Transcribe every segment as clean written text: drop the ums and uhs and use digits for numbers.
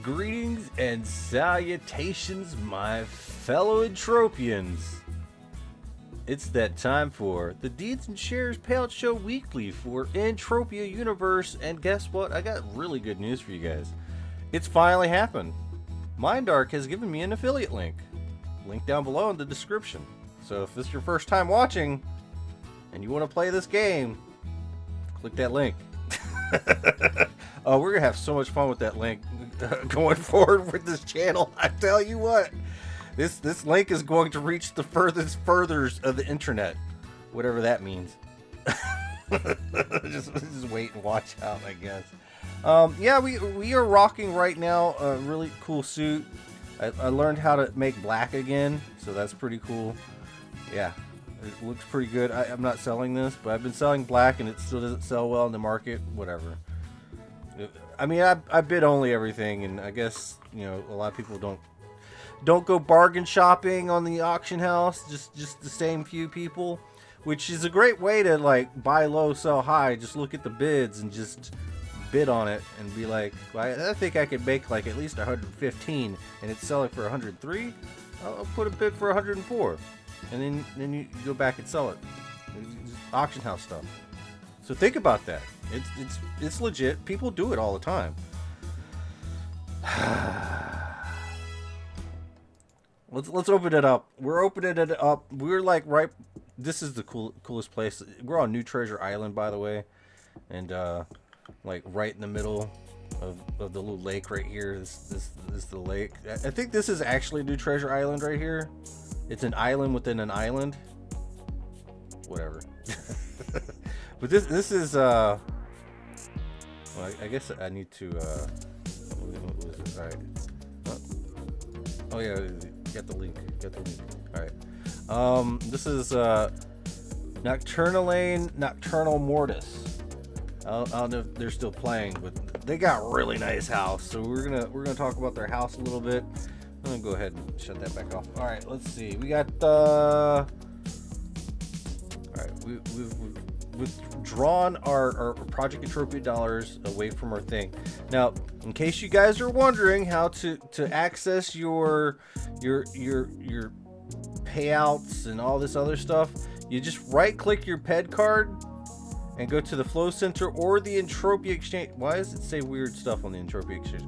Greetings and salutations, my fellow Entropians. It's that time for the Deeds and Shares Payout Show Weekly for Entropia Universe, and guess what? I got really good news for you guys. It's finally happened. Mindark has given me an affiliate link. Link down below in the description. So if this is your first time watching and you want to play this game, click that link. Oh, we're gonna have so much fun with that link going forward with this channel. I tell you what, this link is going to reach the furthers of the internet, whatever that means. just wait and watch out, I guess. Yeah, we are rocking right now a really cool suit. I learned how to make black again, so that's pretty cool. Yeah, it looks pretty good. I'm not selling this, but I've been selling black and it still doesn't sell well in the market. Whatever. I mean, I bid only everything, and I guess, you know, a lot of people don't go bargain shopping on the auction house. Just the same few people, which is a great way to like buy low, sell high. Just look at the bids and just bid on it and be like, well, I think I could make like at least 115, and it's selling for 103. I'll put a bid for 104, and then you go back and sell it. It's just auction house stuff. So think about that. It's legit. People do it all the time. Let's open it up. We're opening it up. We're like right. This is the coolest place. We're on New Treasure Island, by the way, and like right in the middle of the little lake right here. This is the lake. I think this is actually New Treasure Island right here. It's an island within an island. Whatever. But this is well, I guess I need to what was it? All right. Oh yeah, get the link. All right. This is Nocturnal Mortis. I don't know if they're still playing, but they got a really nice house. So we're gonna talk about their house a little bit. I'm gonna go ahead and shut that back off. All right, let's see. We got all right. We've withdrawn our Project Entropia dollars away from our thing. Now, in case you guys are wondering how to access your payouts and all this other stuff, you just right click your PED card and go to the Flow Center or the Entropia Exchange. Why does it say weird stuff on the Entropia Exchange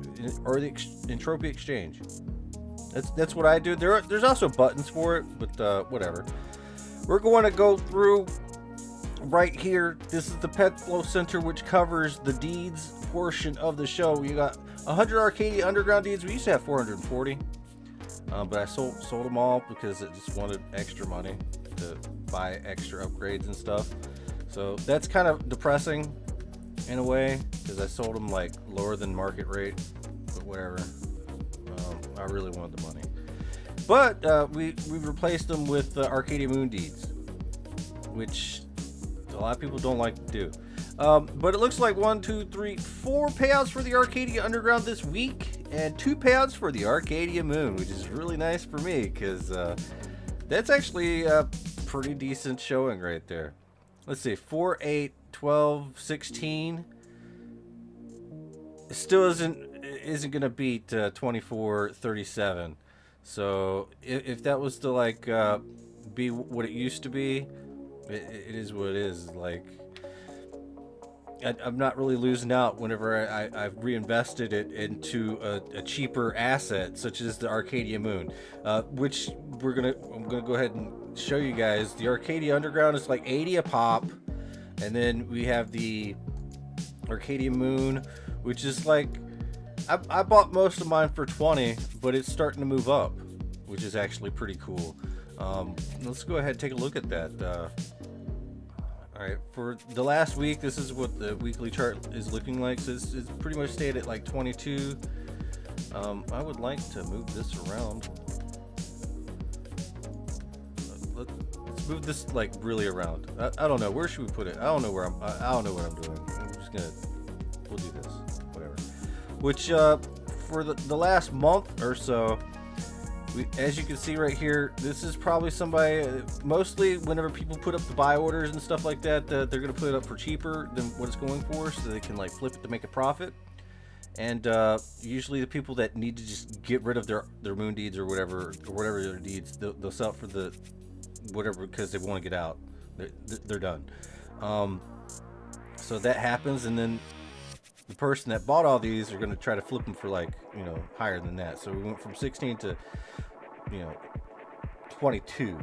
or the Entropia Exchange? That's what I do. There's also buttons for it, but whatever. We're going to go through right here. This is the Pet Flow Center, which covers the deeds portion of the show. We got 100 Arcadia Underground deeds. We used to have 440, but I sold them all because I just wanted extra money to buy extra upgrades and stuff. So that's kind of depressing in a way because I sold them like lower than market rate, but whatever. I really wanted the money, but we replaced them with Arcadia Moon deeds, which a lot of people don't like to do. But it looks like 1, 2, 3, 4 payouts for the Arcadia Underground this week, and 2 payouts for the Arcadia Moon, which is really nice for me because that's actually a pretty decent showing right there. Let's see, 4, 8, 12, 16. It still isn't gonna beat 24, 37. So if that was to like be what it used to be, it is what it is. Like I'm not really losing out whenever I've reinvested it into a cheaper asset such as the Arcadia Moon, which I'm gonna go ahead and show you guys. The Arcadia Underground is like 80 a pop, and then we have the Arcadia Moon, which is like I bought most of mine for 20, but it's starting to move up, which is actually pretty cool. Let's go ahead and take a look at that. Alright, for the last week, this is what the weekly chart is looking like. So it's pretty much stayed at like 22. I would like to move this around. Let's move this like really around. I don't know, where should we put it? I don't know where I don't know what I'm doing. We'll do this, whatever. Which for the last month or so, as you can see right here, this is probably somebody, mostly whenever people put up the buy orders and stuff like that, they're going to put it up for cheaper than what it's going for, so they can like flip it to make a profit. and usually the people that need to just get rid of their moon deeds or whatever their deeds, they'll sell it for the whatever because they want to get out. They're done. Um, so that happens, and then the person that bought all these are going to try to flip them for like higher than that. So we went from 16 to you know 22,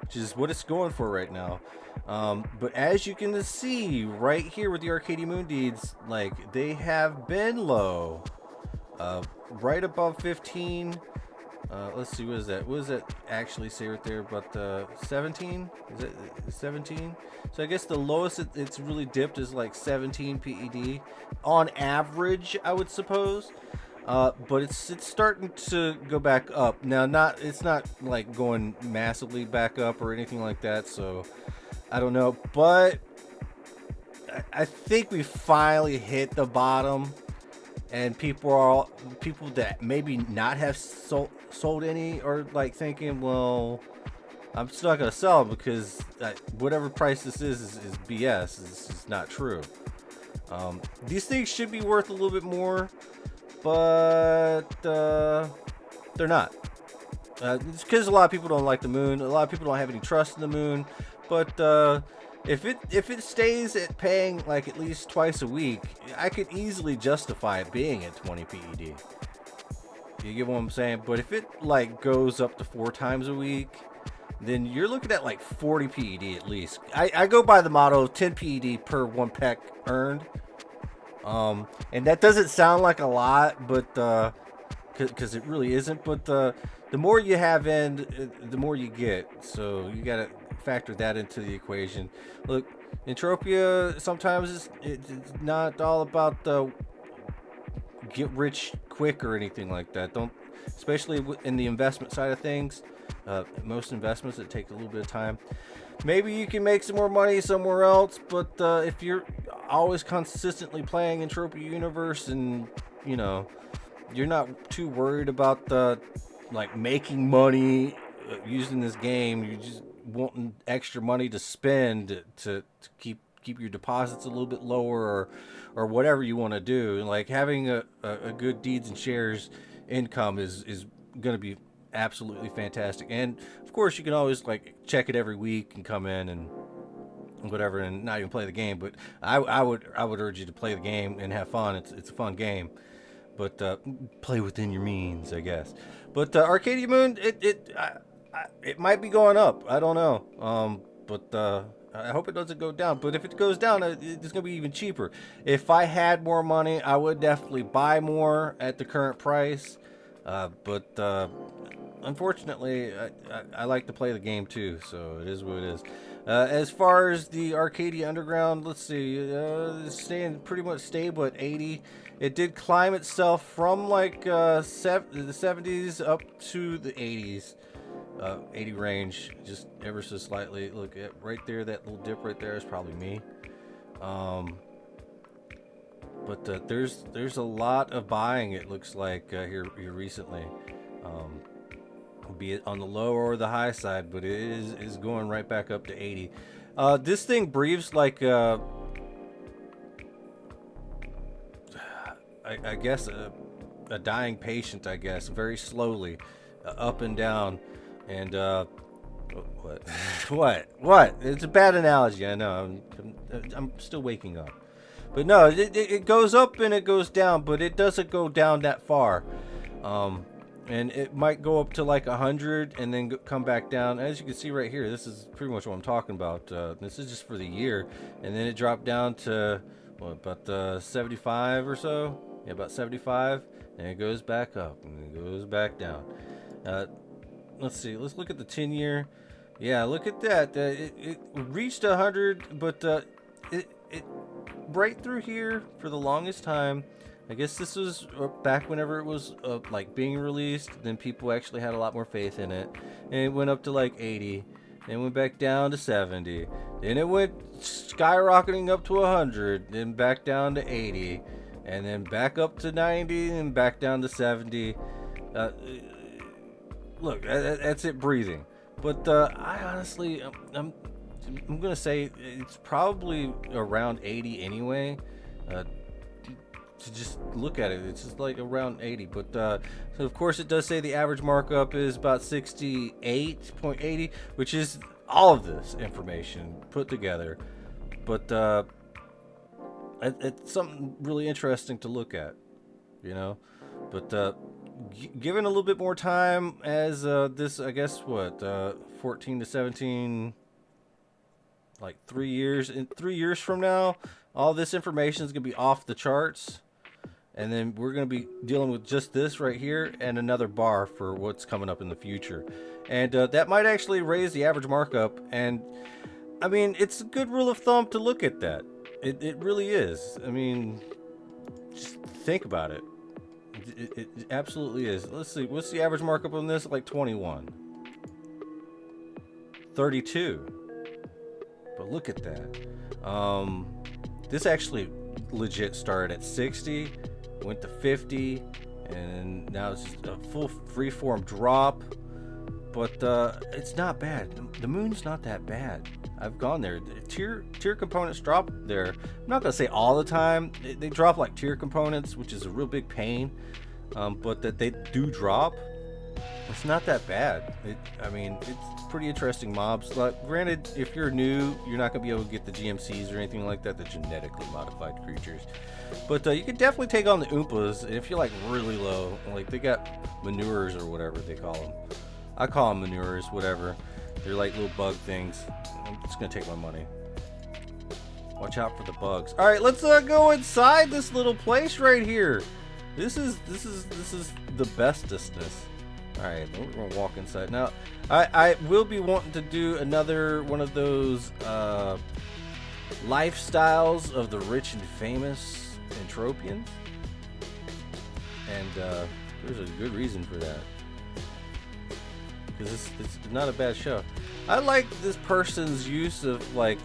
which is what it's going for right now. But as you can see right here with the Arcadia Moon Deeds, like they have been low, right above 15. Let's see, what is that? What does that actually say right there? But 17? Is it 17? So I guess the lowest it's really dipped is like 17 PED on average, I would suppose. But it's starting to go back up now. It's not like going massively back up or anything like that. So I don't know, but I think we finally hit the bottom, and people that maybe not have sold any are like thinking, well, I'm still not gonna sell them because whatever price this is BS. It's just not true. These things should be worth a little bit more, but they're not. It's because a lot of people don't like the moon. A lot of people don't have any trust in the moon. But if it stays at paying like at least twice a week, I could easily justify it being at 20 PED. You get what I'm saying? But if it like goes up to 4 times a week, then you're looking at like 40 PED at least. I go by the motto of 10 PED per 1 peck earned. And that doesn't sound like a lot, but because it really isn't. But the more you have in, the more you get. So you gotta factor that into the equation. Look, Entropia sometimes it's not all about the get rich quick or anything like that. Don't, especially in the investment side of things. Most investments, it takes a little bit of time. Maybe you can make some more money somewhere else, but if you're always consistently playing Entropia Universe and you're not too worried about the like making money using this game, you just wanting extra money to spend to keep your deposits a little bit lower, or whatever you want to do. Like having a good deeds and shares income is going to be absolutely fantastic. And of course you can always like check it every week and come in and whatever and not even play the game, but I would urge you to play the game and have fun. It's a fun game, but play within your means, I guess. But Arcadia Moon, it might be going up. I don't know. But I hope it doesn't go down. But if it goes down, it's gonna be even cheaper. If I had more money, I would definitely buy more at the current price. But unfortunately, I like to play the game too, so it is what it is. As far as the Arcadia Underground, let's see, it's staying pretty much stable at 80. It did climb itself from like the 70s up to the 80s, 80 range, just ever so slightly. Look at right there, that little dip right there is probably me. But there's a lot of buying, it looks like, here recently. Be it on the low or the high side, but it is going right back up to 80. This thing breathes like I guess a dying patient, I guess, very slowly, up and down. And what? It's a bad analogy, I know. I'm still waking up. But no, it goes up and it goes down, but it doesn't go down that far. And it might go up to like 100 and then come back down. As you can see right here, this is pretty much what I'm talking about. This is just for the year. And then it dropped down to, about 75 or so? Yeah, about 75. And it goes back up and it goes back down. Let's see. Let's look at the 10-year. Yeah, look at that. It reached 100, but it right through here for the longest time. I guess this was back whenever it was like being released. Then people actually had a lot more faith in it, and it went up to like 80, then went back down to 70, then it went skyrocketing up to 100, then back down to 80, and then back up to 90, and back down to 70. Look, that's it breathing. But I honestly, I'm gonna say it's probably around 80 anyway. to just look at it. It's just like around 80. But so of course it does say the average markup is about 68.80, which is all of this information put together. But it's something really interesting to look at, you know. But given a little bit more time, as this, I guess, what 14 to 17, like 3 years. In 3 years from now, all this information is gonna be off the charts, and then we're gonna be dealing with just this right here and another bar for what's coming up in the future, and that might actually raise the average markup. And I mean, it's a good rule of thumb to look at that. It really is. I mean, just think about it. It absolutely is. Let's see. What's the average markup on this? Like 21. 32. But look at that. This actually legit started at 60, went to 50, and now it's just a full freeform drop. But it's not bad. The moon's not that bad. I've gone there. Tier components drop there. I'm not gonna say all the time. They drop like tier components, which is a real big pain. But that they do drop. It's not that bad. I mean, it's pretty interesting mobs. Like, granted, if you're new, you're not gonna be able to get the GMCs or anything like that, the genetically modified creatures. But you can definitely take on the Oompas if you're like really low. Like they got manures or whatever they call them. I call them manures, whatever. They're like little bug things. I'm just gonna take my money. Watch out for the bugs. All right, let's go inside this little place right here. This is the bestestness. All right, we're gonna walk inside now. I will be wanting to do another one of those lifestyles of the rich and famous Entropians, and there's a good reason for that, because it's not a bad show. I like this person's use of like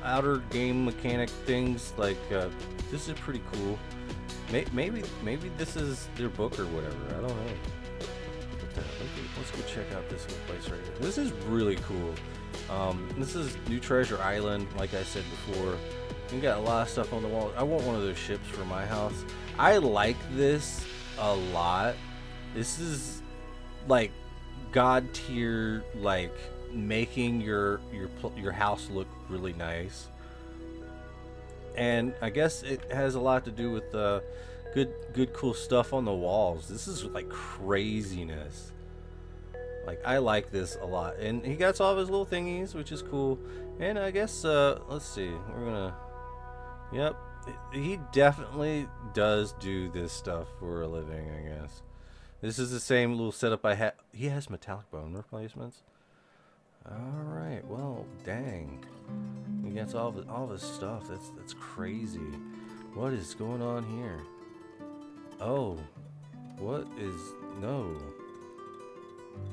outer game mechanic things. Like this is pretty cool. Maybe this is their book or whatever. I don't know. But, let's go check out this little place right here. This is really cool. This is New Treasure Island. Like I said before, you got a lot of stuff on the wall. I want one of those ships for my house. I like this a lot. This is like god tier, like making your house look really nice. And I guess it has a lot to do with good cool stuff on the walls. This is like craziness. Like, I like this a lot. And he got all of his little thingies, which is cool. And I guess let's see, we're gonna, yep, he definitely does do this stuff for a living, I guess. This is the same little setup I had. He has metallic bone replacements. All right, well, dang. He gets all of his stuff. That's crazy. What is going on here? Oh, what is, no.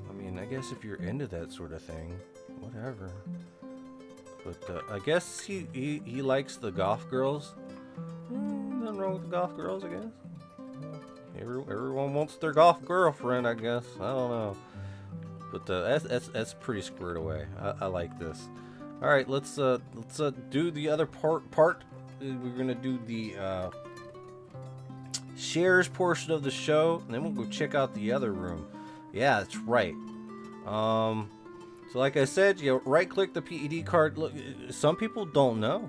I mean, I guess if you're into that sort of thing, whatever. But I guess he likes the goth girls. Nothing wrong with the goth girls, I guess. Everyone wants their goth girlfriend, I guess. I don't know. But that's pretty squared away. I like this. All right, let's do the other part. We're gonna do the shares portion of the show, and then we'll go check out the other room. Yeah, that's right. So like I said, you right-click the PED card. Look, some people don't know.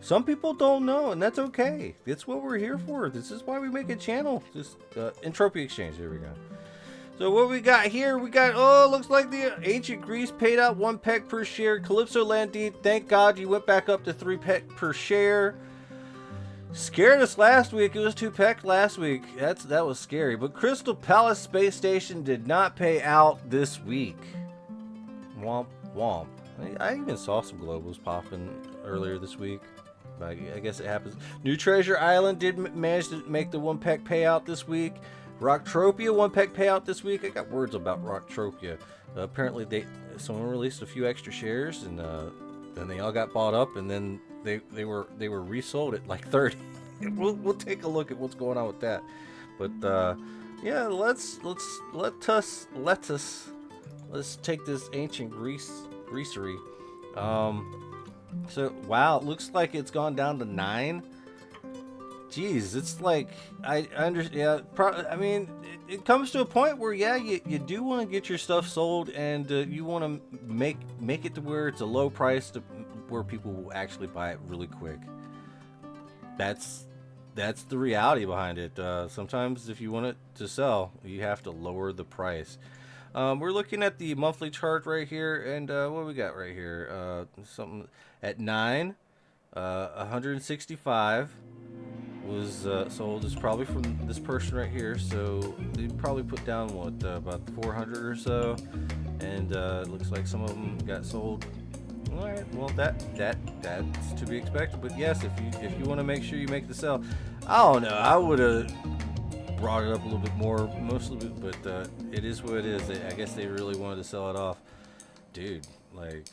Some people don't know, and that's okay. That's what we're here for. This is why we make a channel. Just Entropia Exchange. There we go. So what we got here, we got, oh, looks like the ancient Greece paid out 1 peg per share. Calypso Landine, thank God you went back up to 3 peg per share. Scared us last week. It was 2 peg last week. That was scary. But Crystal Palace Space Station did not pay out this week. Womp womp. I even saw some globals popping earlier this week. I guess it happens. New Treasure Island did manage to make the 1 peg payout this week. Rocktropia 1 peg payout this week. I got words about Rocktropia. Apparently someone released a few extra shares, and then they all got bought up, and then they were resold at like 30. We'll take a look at what's going on with that. But yeah, let's take this ancient Greasery. So wow, it looks like it's gone down to 9. geez, it's like I understand. Yeah, I mean, it comes to a point where yeah, you do want to get your stuff sold, and you want to make it to where it's a low price to where people will actually buy it really quick. That's that's the reality behind it. Sometimes if you want it to sell, you have to lower the price. We're looking at the monthly chart right here, and what we got right here? Something at 9, 165 was sold. Is probably from this person right here. So they probably put down what about 400 or so, and it looks like some of them got sold. All right, well that's to be expected. But yes, if you want to make sure you make the sell, I don't know. I would have brought it up a little bit more, mostly, but it is what it is. I guess they really wanted to sell it off, dude. Like,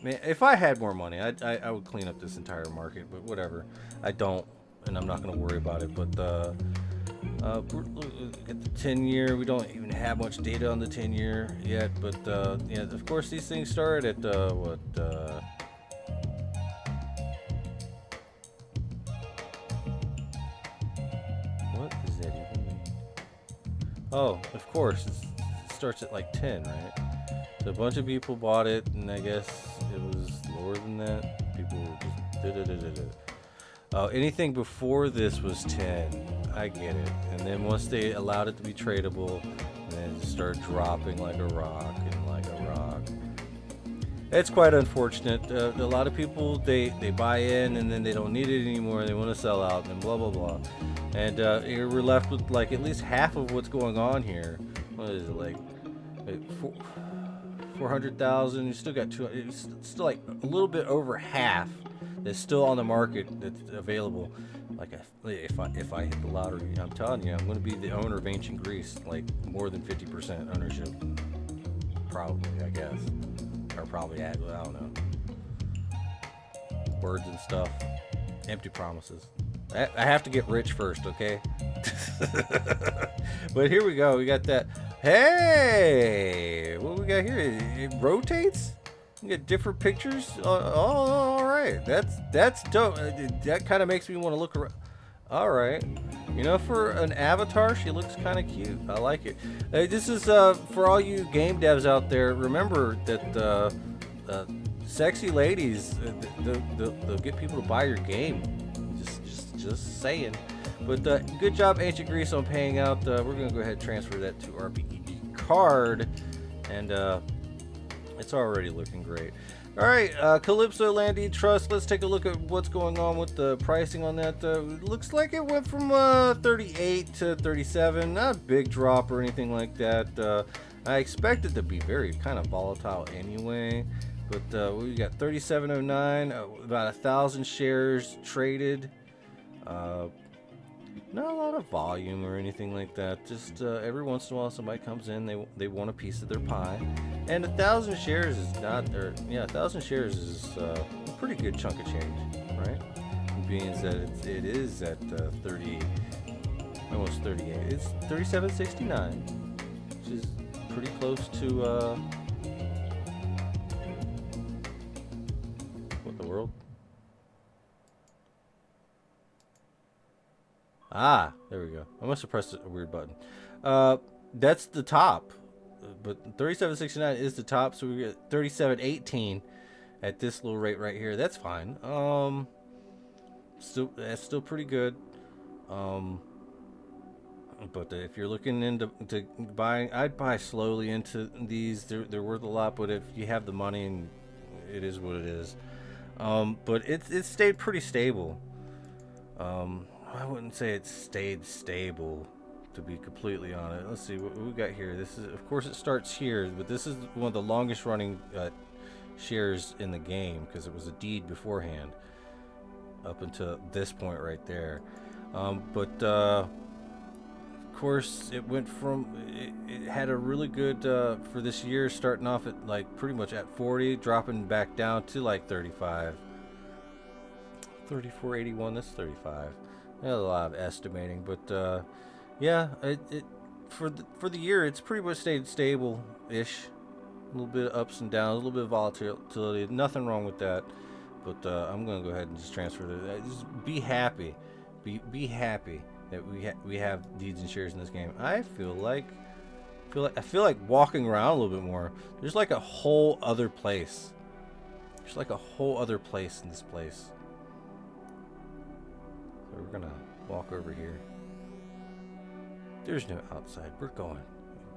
man, if I had more money, I would clean up this entire market. But whatever, I don't, and I'm not gonna worry about it. But look at the 10-year. We don't even have much data on the 10-year yet. But yeah, of course, these things start at what? What does that even mean? Oh, of course, it starts at like 10, right? So a bunch of people bought it, and I guess it was lower than that. People were just da-da-da-da-da. Oh, anything before this was 10. I get it. And then once they allowed it to be tradable, then it just started dropping like a rock and like a rock. It's quite unfortunate. A lot of people they buy in and then they don't need it anymore. They want to sell out and blah blah blah. And we're left with like at least half of what's going on here. What is it like? 400,000. You still got two. It's still like a little bit over half that's still on the market that's available. Like if I hit the lottery, I'm telling you, I'm going to be the owner of ancient Greece. Like more than 50% ownership, probably. I guess, or probably I don't know. Words and stuff, empty promises. I have to get rich first, okay? But here we go. We got that. Hey, what we got here? It rotates. You get different pictures. Oh, all right. That's dope. That kind of makes me want to look around. All right. You know, for an avatar, she looks kind of cute. I like it. This is for all you game devs out there. Remember that sexy ladies, they'll get people to buy your game. Just saying. But good job, Ancient Greece, on paying out. We're gonna go ahead and transfer that to our BEG card, and it's already looking great. All right, Calypso Landing Trust. Let's take a look at what's going on with the pricing on that. Looks like it went from 38 to 37. Not a big drop or anything like that. I expect it to be very kind of volatile anyway. But we got 3709, about 1,000 shares traded. Not a lot of volume or anything like that. Just every once in a while somebody comes in, they want a piece of their pie, and 1,000 shares is not, or yeah, 1,000 shares is a pretty good chunk of change, right? Being that it is at 30, almost 38. It's 37.69, which is pretty close to what the world. Ah, there we go. I must have pressed a weird button. That's the top, but 37.69 is the top, so we get 37.18 at this little rate right here. That's fine. That's still pretty good. But if you're looking into buying, I'd buy slowly into these. They're worth a lot, but if you have the money, and it is what it is. But it's stayed pretty stable. I wouldn't say it stayed stable, to be completely honest. Let's see what we got here. This is, of course, it starts here, but this is one of the longest running shares in the game because it was a deed beforehand, up until this point right there. But of course, it went from it had a really good for this year, starting off at like pretty much at 40, dropping back down to like 35. 34.81. That's 35. A lot of estimating, but yeah, it for the year it's pretty much stayed stable-ish. A little bit of ups and downs, a little bit of volatility. Nothing wrong with that. But I'm gonna go ahead and just transfer it. Just be happy, be happy that we have deeds and shares in this game. I feel like walking around a little bit more. There's like a whole other place. There's like a whole other place in this place. So we're gonna walk over here. There's no outside. We're going.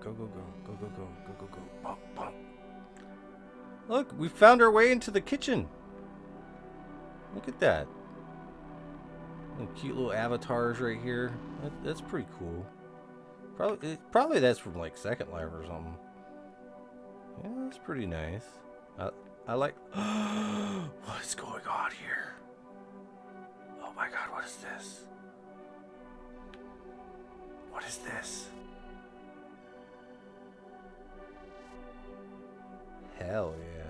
Go, go, go, go, go, go, go, go, go. Bump, bump. Look, we found our way into the kitchen. Look at that. Little cute little avatars right here. That's pretty cool. Probably that's from like Second Life or something. Yeah, that's pretty nice. I like. What is going on here? Oh my God, what is this? What is this? Hell yeah.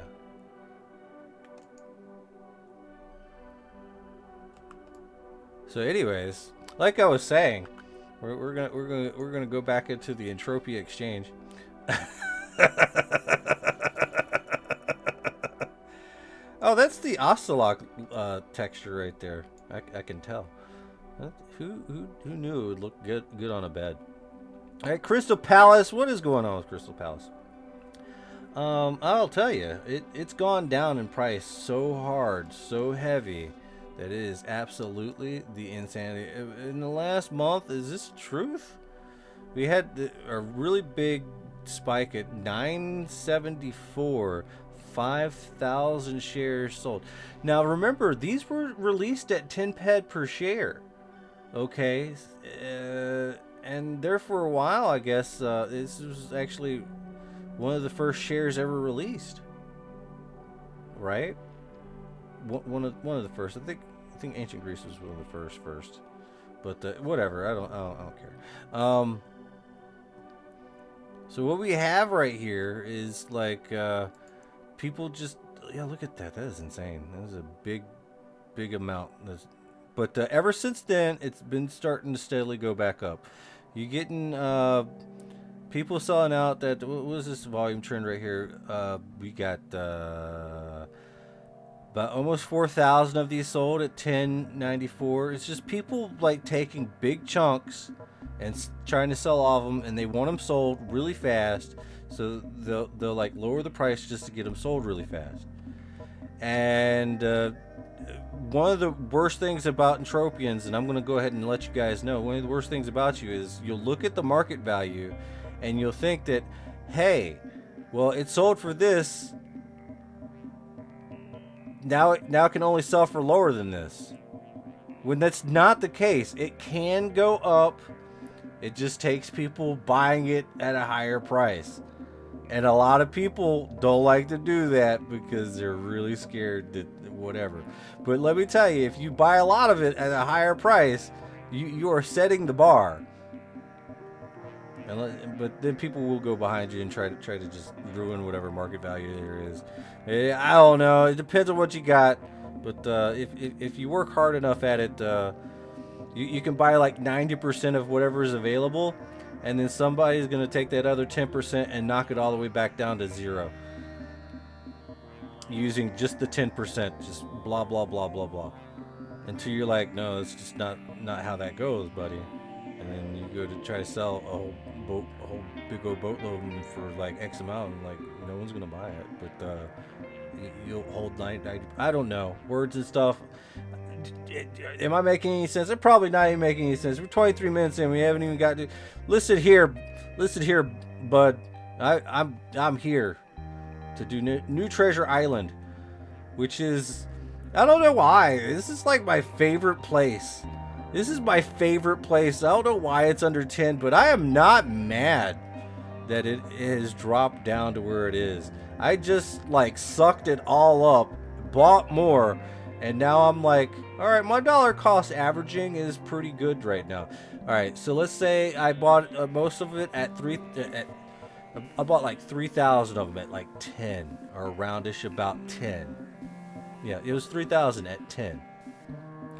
So anyways, like I was saying, we're gonna go back into the Entropia exchange. Oh, that's the Ocelot texture right there. I can tell. Who knew it would look good on a bed? All right, Crystal Palace. What is going on with Crystal Palace? I'll tell you, it's gone down in price so hard, so heavy, that it is absolutely the insanity. In the last month, is this truth? We had a really big spike at 974, 5,000 shares sold. Now remember, these were released at 10 ped per share. Okay, and there for a while, I guess. This was actually one of the first shares ever released, right? One of the first. I think ancient Greece was one of the first. But whatever. I don't care. So what we have right here is like people just, yeah, look at that. That is insane. That is a big amount. But ever since then, it's been starting to steadily go back up. You getting people selling out that. What was this volume trend right here? We got about almost 4,000 of these sold at 1094. It's just people like taking big chunks and trying to sell all of them, and they want them sold really fast. So they'll like lower the price just to get them sold really fast. And one of the worst things about Entropians, and I'm going to go ahead and let you guys know, one of the worst things about you is you'll look at the market value and you'll think that, hey, well, it sold for this. Now it can only sell for lower than this. When that's not the case. It can go up. It just takes people buying it at a higher price. And a lot of people don't like to do that because they're really scared that whatever. But let me tell you, if you buy a lot of it at a higher price, you are setting the bar. But then people will go behind you and try to just ruin whatever market value there is. I don't know. It depends on what you got. But if you work hard enough at it, you can buy like 90% of whatever is available. And then somebody's going to take that other 10% and knock it all the way back down to zero. Using just the 10%. Just blah, blah, blah, blah, blah. Until you're like, no, it's just not how that goes, buddy. And then you go to try to sell a whole big old boatload for like X amount, and like no one's going to buy it. But you'll hold 90. I don't know. Words and stuff. Am I making any sense? I'm probably not even making any sense. We're 23 minutes in. We haven't even got to listen here, bud. I'm here to do New Treasure Island, which is, I don't know why. This is like my favorite place. This is my favorite place. I don't know why it's under 10, but I am not mad that it has dropped down to where it is. I just like sucked it all up, bought more. And now I'm like, all right, my dollar cost averaging is pretty good right now. All right, so let's say I bought most of it at I bought like 3,000 of them at like 10, or roundish about 10. Yeah, it was 3,000 at 10.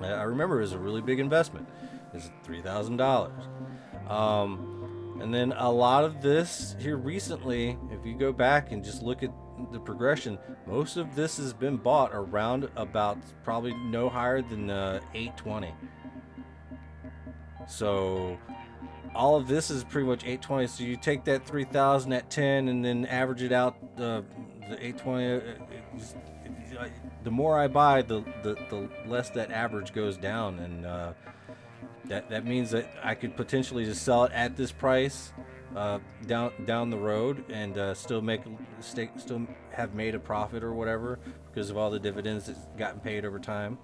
I remember it was a really big investment. It's $3,000. And then a lot of this here recently, if you go back and just look at the progression, most of this has been bought around about probably no higher than 820. So all of this is pretty much 820. So you take that 3,000 at 10 and then average it out. The 820. The more I buy, the less that average goes down, and that means that I could potentially just sell it at this price down the road and still have made a profit or whatever because of all the dividends that's gotten paid over time.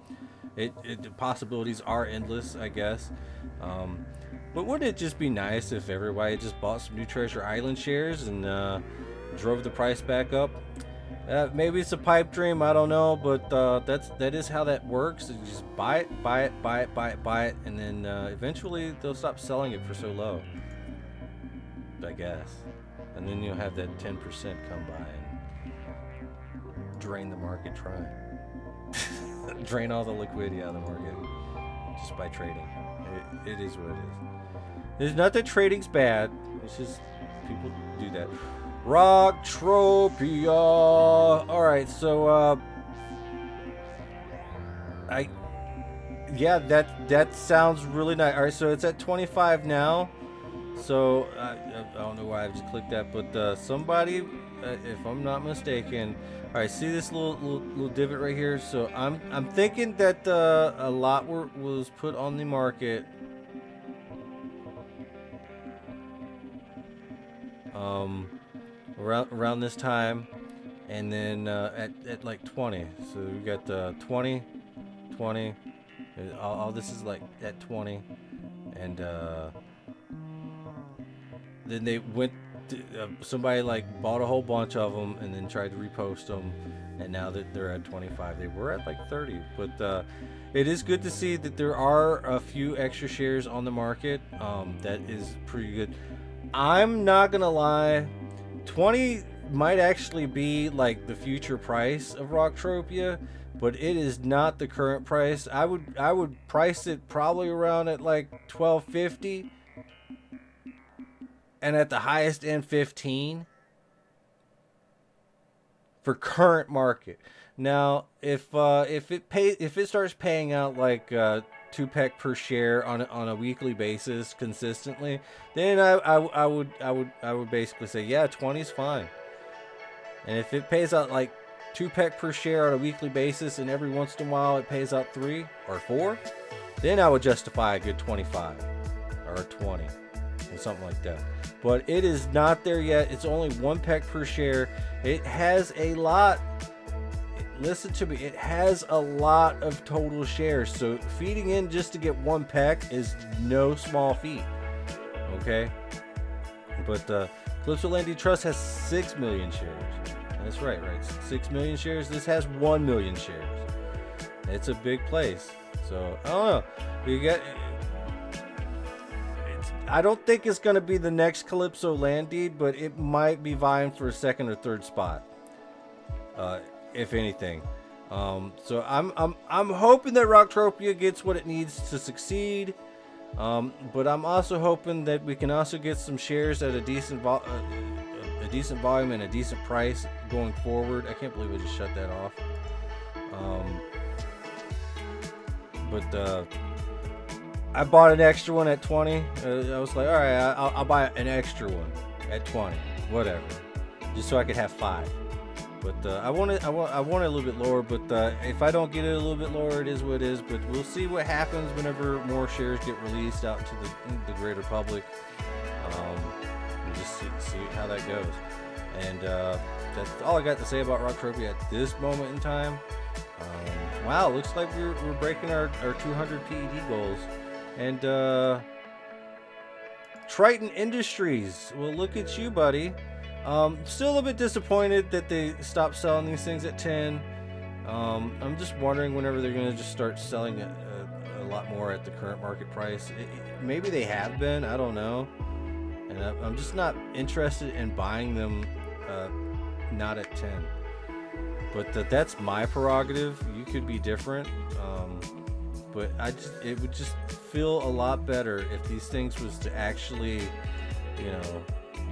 The possibilities are endless, I guess. But wouldn't it just be nice if everybody just bought some new Treasure Island shares and drove the price back up? Maybe it's a pipe dream, I don't know, but that is how that works. You just buy it, and then eventually they'll stop selling it for so low, I guess. And then you'll have that 10% come by and drain the market, drain all the liquidity out of the market just by trading. It is what it is. It's not that trading's bad, it's just people do that. Rocktropia. All right, so that sounds really nice. All right, so it's at 25 now. So I don't know why I just clicked that, but somebody, if I'm not mistaken, all right, see this little divot right here. So I'm thinking that a lot was put on the market. Around this time, and then at like 20. So we got the 20, all this is like at 20, and then they went somebody like bought a whole bunch of them and then tried to repost them, and now that they're at 25. They were at like 30, but it is good to see that there are a few extra shares on the market. That is pretty good. I'm not gonna lie, 20 might actually be like the future price of Rocktropia, but it is not the current price. I would price it probably around at like 1250, and at the highest end 15 for current market. Now, if it starts paying out like 2 pec per share on a weekly basis consistently, then I would basically say, yeah, 20 is fine. And if it pays out like 2 pec per share on a weekly basis and every once in a while it pays out 3 or 4, then I would justify a good 25 or 20 or something like that. But it is not there yet. It's only 1 pec per share. It has a lot. Listen to me, it has a lot of total shares, so feeding in just to get 1 pec is no small feat. Okay, but Calypso Landy Trust has 6 million shares. That's right, 6 million shares. This has 1 million shares. It's a big place. So I don't know. You get. I don't think it's going to be the next Calypso Land Deed, but it might be vying for a 2nd or 3rd spot. If anything. So I'm hoping that Rocktropia gets what it needs to succeed. But I'm also hoping that we can also get some shares at a decent volume and a decent price going forward. I can't believe I just shut that off. But I bought an extra one at 20. I was like, all right, I'll buy an extra one at 20, whatever, just so I could have 5. But I want it a little bit lower. But if I don't get it a little bit lower, it is what it is. But we'll see what happens whenever more shares get released out to the greater public. And just see how that goes. And that's all I got to say about Rocktropia at this moment in time. Wow, looks like we're breaking our 200 PED goals. And Triton Industries. Well, look at you, buddy. Still a bit disappointed that they stopped selling these things at 10. I'm just wondering whenever they're going to just start selling a lot more at the current market price. Maybe they have been, I don't know. And I'm just not interested in buying them not at 10. But that's my prerogative. You could be different. But it would just feel a lot better if these things was to actually,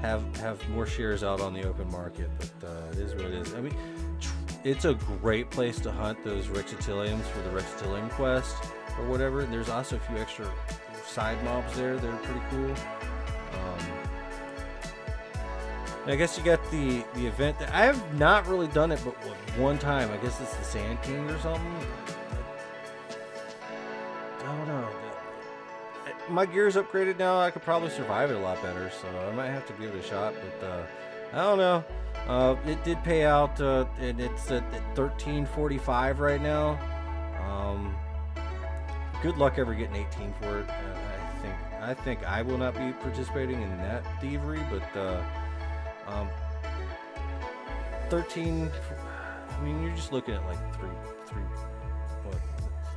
have more shares out on the open market, but it is what it is. I mean, it's a great place to hunt those Rexitiliums for the Rexitilium quest or whatever. And there's also a few extra side mobs there that are pretty cool. I guess you got the event. I have not really done it but one time. I guess it's the Sand King or something. I don't know. My gear's upgraded now. I could probably survive it a lot better, so I might have to give it a shot. But I don't know. It did pay out, and it's at 13.45 right now. Good luck ever getting 18 for it. I think I will not be participating in that thievery, but 13. I mean, you're just looking at like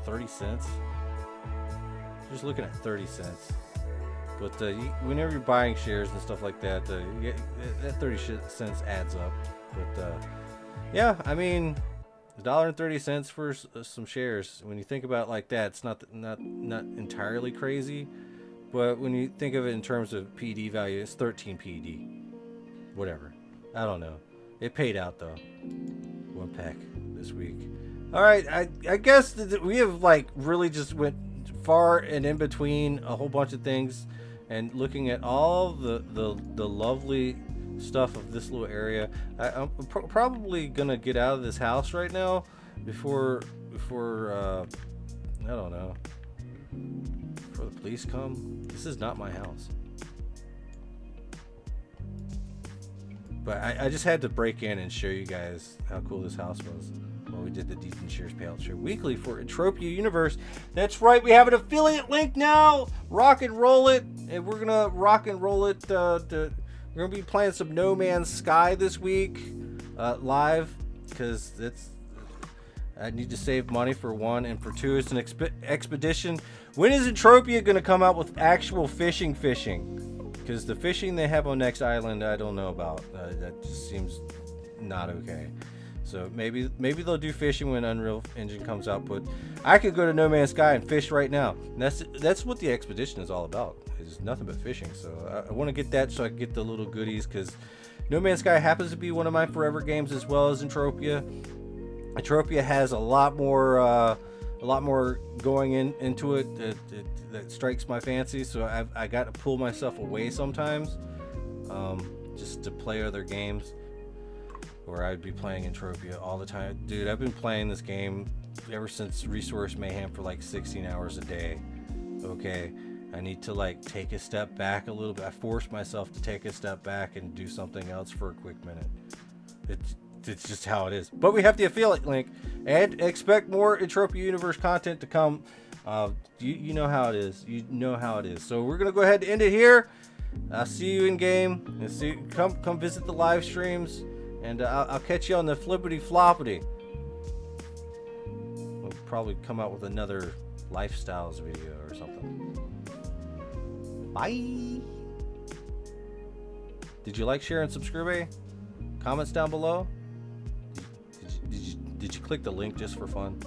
30 cents. Just looking at 30 cents. But whenever you're buying shares and stuff like that, that 30 cents adds up. But yeah, I mean, $1.30 for some shares. When you think about it like that, it's not entirely crazy. But when you think of it in terms of PD value, it's 13 PD. Whatever. I don't know. It paid out though. One pack this week. All right, I guess we have like really just went far and in between a whole bunch of things, and looking at all the lovely stuff of this little area. I'm probably gonna get out of this house right now before I don't know, before the police come. This is not my house. But I just had to break in and show you guys how cool this house was while we did the Deep and Shares Payout Show weekly for Entropia Universe. That's right, we have an affiliate link now. Rock and roll it, and we're gonna rock and roll it. We're gonna be playing some No Man's Sky this week live, because I need to save money for one, and for two, it's an expedition. When is Entropia gonna come out with actual fishing? Because the fishing they have on Next Island, I don't know about. That just seems not okay. So maybe they'll do fishing when Unreal Engine comes out. But I could go to No Man's Sky and fish right now. And that's what the expedition is all about. It's nothing but fishing. So I want to get that so I can get the little goodies, because No Man's Sky happens to be one of my forever games, as well as Entropia. Entropia has a lot more going into it that strikes my fancy, so I got to pull myself away sometimes, just to play other games, or I'd be playing Entropia all the time. Dude, I've been playing this game ever since Resource Mayhem for like 16 hours a day. Okay, I need to like take a step back a little bit. I force myself to take a step back and do something else for a quick minute. It's just how it is. But we have the affiliate link, and expect more Entropia Universe content to come. You know how it is. You know how it is. So we're gonna go ahead and end it here. I'll see you in game, and come visit the live streams, and I'll catch you on the flippity floppity. We'll probably come out with another lifestyles video or something. Bye. Did you like, share, and subscribe? Comments down below. Did you click the link just for fun?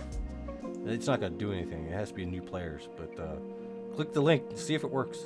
It's not gonna do anything. It has to be new players, but click the link, see if it works.